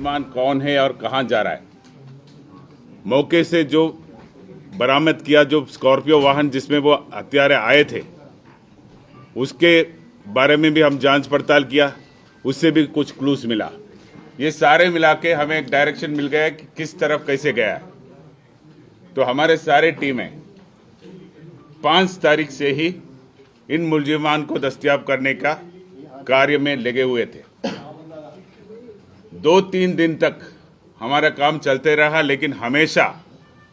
मुल्जिमान कौन है और कहां जा रहा है। मौके से जो बरामद किया, जो स्कॉर्पियो वाहन जिसमें वो हत्यारे आए थे, उसके बारे में भी हम जांच पड़ताल किया, उससे भी कुछ क्लूज मिला। ये सारे मिला के हमें एक डायरेक्शन मिल गया कि किस तरफ कैसे गया है। तो हमारे सारे टीमें 5 तारीख से ही इन मुल्जिमान को दस्तयाब करने का कार्य में लगे हुए थे। 2-3 दिन तक हमारा काम चलते रहा, लेकिन हमेशा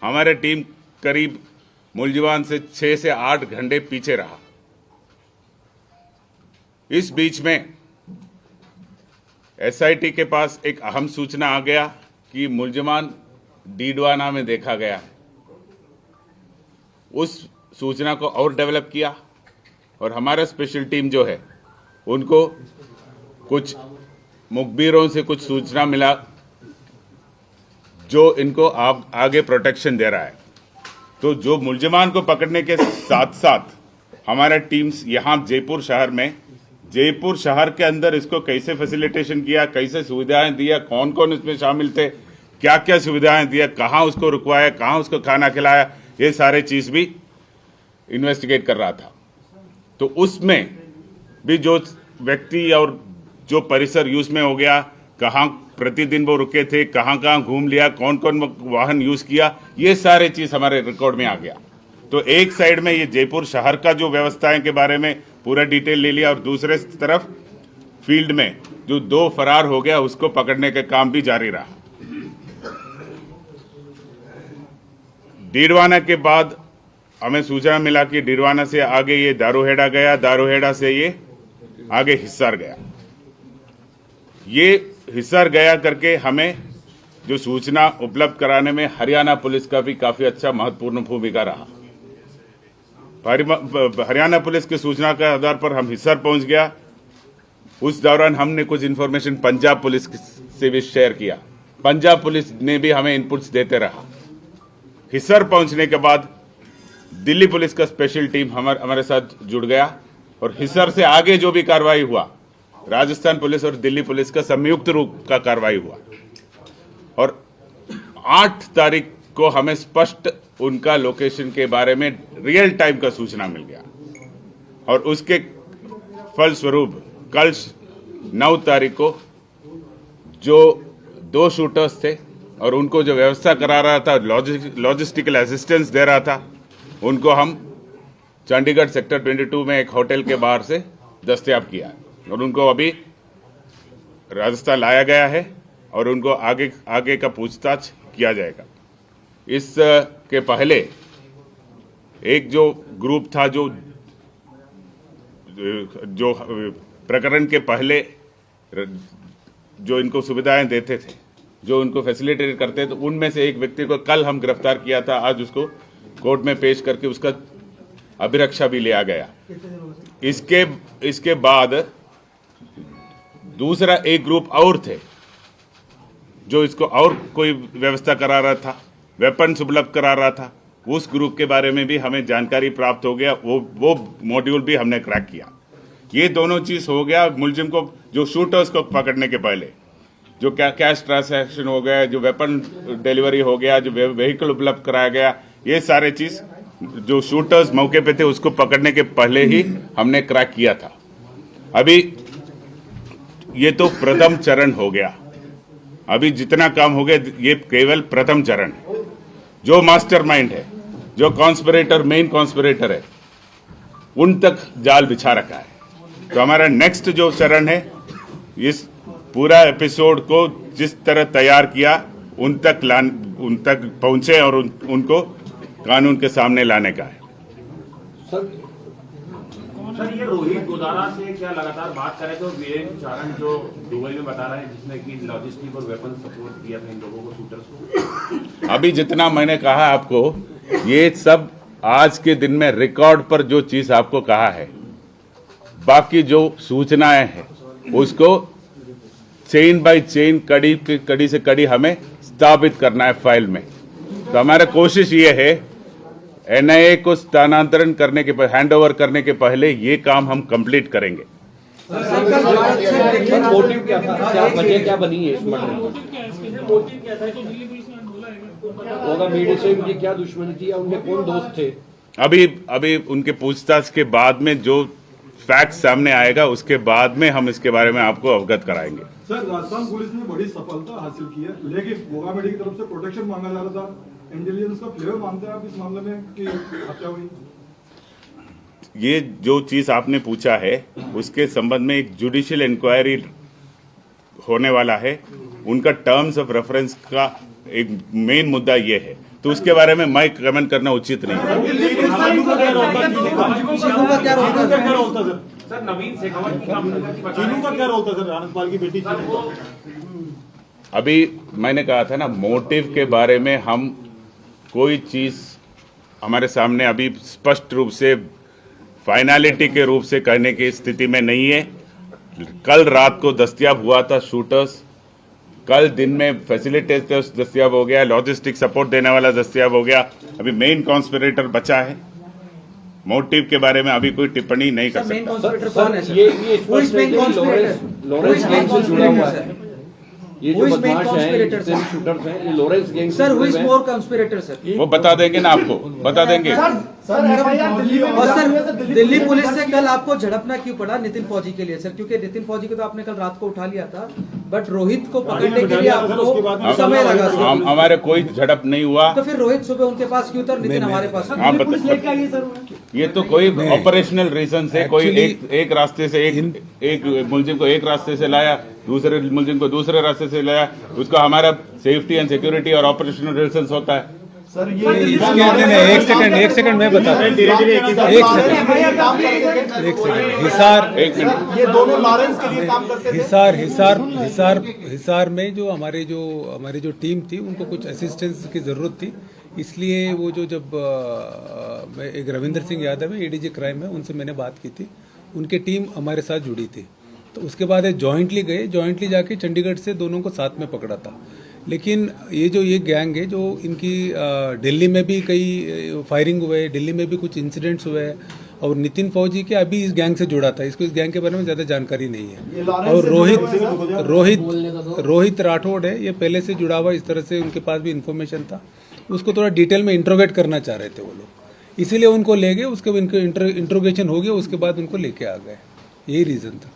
हमारे टीम करीब मुल्जिमान से 6 से 8 घंटे पीछे रहा। इस बीच में एसआईटी के पास एक अहम सूचना आ गया कि मुल्जिमान डीडवाना में देखा गया है। उस सूचना को और डेवलप किया और हमारा स्पेशल टीम जो है, उनको कुछ मुखबिरों से कुछ सूचना मिला जो इनको आगे प्रोटेक्शन दे रहा है। तो जो मुल्जिमान को पकड़ने के साथ साथ हमारा टीम्स यहाँ जयपुर शहर के अंदर इसको कैसे फैसिलिटेशन किया, कैसे सुविधाएं दिया, कौन कौन इसमें शामिल थे, क्या क्या सुविधाएं दिया, कहाँ उसको रुकवाया, कहाँ उसको खाना खिलाया, ये सारे चीज़ भी इन्वेस्टिगेट कर रहा था। तो उसमें भी जो व्यक्ति और जो परिसर यूज में हो गया, कहाँ प्रतिदिन वो रुके थे, कहाँ कहाँ घूम लिया, कौन कौन वाहन यूज किया, ये सारे चीज़ हमारे रिकॉर्ड में आ गया। तो एक साइड में ये जयपुर शहर का जो व्यवस्थाएं के बारे में पूरा डिटेल ले लिया और दूसरे तरफ फील्ड में जो 2 फरार हो गया उसको पकड़ने का काम भी जारी रहा। डीडवाना के बाद हमें सूचना मिला कि डीडवाना से आगे ये दारूहेड़ा गया, दारूहेड़ा से ये आगे हिसार गया। ये हिसार गया करके हमें जो सूचना उपलब्ध कराने में हरियाणा पुलिस का भी काफी अच्छा महत्वपूर्ण भूमिका रहा। हरियाणा पुलिस की सूचना के आधार पर हम हिसार पहुंच गया। उस दौरान हमने कुछ इन्फॉर्मेशन पंजाब पुलिस से भी शेयर किया। पंजाब पुलिस ने भी हमें इनपुट्स देते रहा। हिसार पहुंचने के बाद दिल्ली पुलिस का स्पेशल टीम हमारे साथ जुड़ गया और हिसार से आगे जो भी कार्रवाई हुआ, राजस्थान पुलिस और दिल्ली पुलिस का संयुक्त रूप का कार्रवाई हुआ। और 8 तारीख को हमें स्पष्ट उनका लोकेशन के बारे में रियल टाइम का सूचना मिल गया और उसके फलस्वरूप कल 9 तारीख को जो 2 शूटर्स थे और उनको जो व्यवस्था करा रहा था, लॉजिस्टिकल असिस्टेंस दे रहा था, उनको हम चंडीगढ़ सेक्टर 22 में एक होटल के बाहर से दस्तयाब किया और उनको अभी राजस्थान लाया गया है और उनको आगे का पूछताछ किया जाएगा। इस के पहले एक जो ग्रुप था जो प्रकरण के पहले जो इनको सुविधाएं देते थे, जो उनको फैसिलिटेट करते थे, उनमें से एक व्यक्ति को कल हम गिरफ्तार किया था। आज उसको कोर्ट में पेश करके उसका अभिरक्षा भी लिया गया। इसके बाद दूसरा एक ग्रुप और थे जो इसको और कोई व्यवस्था करा रहा था, वेपन्स उपलब्ध करा रहा था। उस ग्रुप के बारे में भी हमें जानकारी प्राप्त हो गया। वो मॉड्यूल भी हमने क्रैक किया। ये दोनों चीज हो गया। मुलजिम को जो शूटर्स को पकड़ने के पहले जो कैश ट्रांसैक्शन हो गया, जो वेपन डिलीवरी हो गया, जो व्हीकल उपलब्ध कराया गया, ये सारे चीज जो शूटर्स मौके पे थे उसको पकड़ने के पहले ही हमने क्रैक किया था। अभी ये तो प्रथम चरण हो गया। अभी जितना काम हो गया ये केवल प्रथम चरण है। जो मास्टरमाइंड है, जो कॉन्स्पिरेटर, मेन कॉन्स्पिरेटर है, उन तक जाल बिछा रखा है। तो हमारा नेक्स्ट जो चरण है, इस पूरा एपिसोड को जिस तरह तैयार किया उन तक पहुंचे और उनको कानून के सामने लाने का है। सर ये रोहित गोदारा से क्या लगातार बात करें तो वीरेंद्र चारण जो दुबई में बता रहे हैं, जिसने कि लॉजिस्टिक और वेपन सपोर्ट किया था इन लोगों को, शूटर्स को। अभी जितना मैंने कहा आपको, ये सब आज के दिन में रिकॉर्ड पर जो चीज आपको कहा है, बाकी जो सूचनाएं हैं उसको चेन बाय चेन, कड़ी से कड़ी हमें स्थापित करना है फाइल में। तो हमारा कोशिश ये है, एनआईए को स्थानांतरण करने के हैंड ओवर करने के पहले ये काम हम कंप्लीट करेंगे। मोटिव क्या था, क्या वजह क्या बनी है इस मर्डर की? होगा मीडिया से उनकी क्या दुश्मनी थी या उनके कौन दोस्त थे? अभी उनके पूछताछ के बाद में जो फैक्ट सामने आएगा उसके बाद में हम इसके बारे में आपको अवगत कराएंगे। सर, राजस्थान पुलिस ने बड़ी सफलता हासिल की है, लेकिन गोगा मेडी की तरफ से प्रोटेक्शन मांगा जा रहा था। इंटेलिजेंस का फ्लेवर मानते हैं आप इस मामले में कि हत्या हुई? ये जो चीज आपने पूछा है उसके संबंध में एक जुडिशियल इंक्वायरी होने वाला है। उनका टर्म्स ऑफ रेफरेंस का एक मेन मुद्दा ये है, तो उसके बारे में मैं कमेंट करना उचित नहीं है। सर नवीन शेखावत की चीनू का क्या रोल था सर? आनंदपाल की बेटी चीनू। अभी मैंने कहा था ना, मोटिव के बारे में हम कोई चीज हमारे सामने अभी स्पष्ट रूप से फाइनलिटी के रूप से करने की स्थिति में नहीं है। कल रात को दस्तयाब हुआ था शूटर्स, कल दिन में फैसिलिटेटर्स दस्तयाब हो गया, लॉजिस्टिक सपोर्ट देने वाला दस्तयाब हो गया। अभी मेन कॉन्स्पिरेटर बचा है। मोटिव के बारे में अभी कोई टिप्पणी नहीं कर सकता। ये स्पष्ट है कि लॉरेंस गैंग से जुड़ा हुआ है। ये जो बदमाश हैं, शूटर्स हैं, ये Lawrence gang sir, who is more conspirator sir? वो बता देंगे ना, आपको बता देंगे। और सर, दिल्ली पुलिस से कल आपको झड़पना क्यों पड़ा नितिन फौजी के लिए सर? क्योंकि नितिन फौजी को तो आपने कल रात को उठा लिया था, बट रोहित को पकड़ने के लिए आपको समय लगा सर। हमारे कोई झड़प नहीं हुआ। तो फिर रोहित सुबह उनके पास क्यों था और नितिन हमारे पास? आप ये तो कोई ऑपरेशनल रीजन से कोई एक रास्ते से एक मुलजिम को एक रास्ते से लाया, दूसरे मुलजिम को दूसरे रास्ते से लाया। उसका हमारा सेफ्टी एंड सिक्योरिटी और ऑपरेशनल रीजंस होता है। सर इसके अंदर में एक सेकंड मैं बताता हूँ। एक सेकंड ये दोनों लॉरेंस के लिए काम करते थे। हिसार में जो हमारी जो टीम थी उनको कुछ असिस्टेंस की जरूरत थी, इसलिए वो जब एक रविंदर सिंह यादव है एडीजी क्राइम है, उनसे मैंने बात की थी। उनकी टीम हमारे साथ जुड़ी थी, तो उसके बाद जॉइंटली गए, जॉइंटली जाके चंडीगढ़ से दोनों को साथ में पकड़ा था। लेकिन ये गैंग है जो इनकी दिल्ली में भी कई फायरिंग हुए, दिल्ली में भी कुछ इंसिडेंट्स हुए, और नितिन फौजी के अभी इस गैंग से जुड़ा था। इसको इस गैंग के बारे में ज़्यादा जानकारी नहीं है। और रोहित राठौड़ है, ये पहले से जुड़ा हुआ, इस तरह से उनके पास भी इंफॉर्मेशन था। उसको थोड़ा डिटेल में इंट्रोगेट करना चाह रहे थे वो लोग, इसीलिए उनको ले गए। उसके इंट्रोगेशन हो गया, उसके बाद उनको लेके आ गए, यही रीज़न था।